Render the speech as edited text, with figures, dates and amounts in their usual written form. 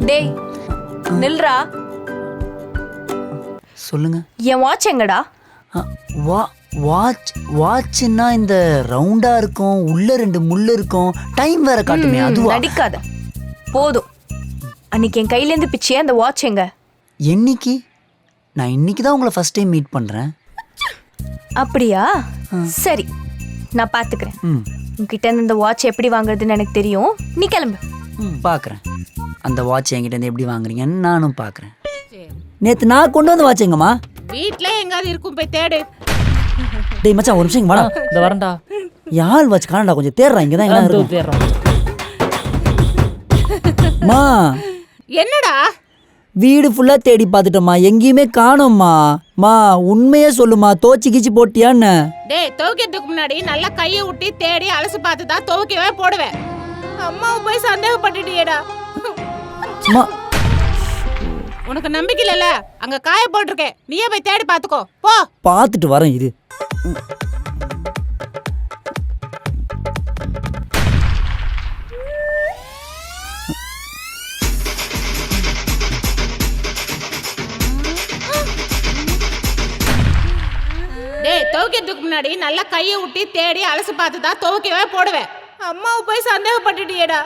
டேய் நில்றா. சொல்லுங்க. என் வாட்ச் எங்கடா? வாட்ச்னா இந்த ரவுண்டா இருக்கும், உள்ள 2 முள்ளு இருக்கும், டைம் வேற காட்டுமே அதுவா? நடிக்காத போதும். அன்னைக்கு என் கையிலேருந்து பிச்சையே அந்த வாட்ச் எங்க? என்னைக்கு? நான் இன்னைக்கு தான் உங்களை ஃபர்ஸ்ட் டைம் மீட் பண்றேன். அப்படியா? சரி, நான் பாத்துக்கிறேன். உன்கிட்ட இருந்து இந்த வாட்ச் எப்படி வாங்குறதுன்னு எனக்கு தெரியும். நீ கிளம்பு. பார்க்குறேன். அந்த வாட்ச் என்கிட்ட இருந்து எப்படி வாங்குறீங்கன்னு நானும் பார்க்குறேன். நேற்று நான் கொண்டு வந்து வாட்ச் எங்கம்மா? வீட்ல எங்காவது இருக்கும், போய் தேடு. டேய் மச்சான் ஒரு நிமிஷம் வாடா. இந்த வரண்டா. யாழ் வாட்ச் காணடா, கொஞ்சம் தேடுறா. இங்கே தான் எல்லாம் இருக்கும். தேடுறோம். மா என்னடா? வீடு ஃபுல்லா தேடி பார்த்துட்டோம்மா, எங்கேயுமே காணோம்மா. மா உண்மையே சொல்லுமா, தோச்சி கீச்சி போட்டியான்னு? டேய், துவைக்கிறதுக்கு முன்னாடி நல்லா கையை விட்டு தேடி அலசி பார்த்து தான் துவைக்கவே போடுவேன். அம்மாவை போய் சந்தேகப்பட்டுட்டியேடா. உனக்கு நம்பிக்கை இல்லைல்ல? அங்க காய போட்டிருக்கேன், நீயே போய் தேடி பார்த்துக்கோ போ. பார்த்துட்டு வரேன் இரு. டேய், துவைக்கிறதுக்கு முன்னாடி நல்லா கையை விட்டு தேடி அலசி பார்த்து தான் துவைக்கவே போடுவேன். அம்மாவை போய் சந்தேகப்பட்டுட்டியேடா.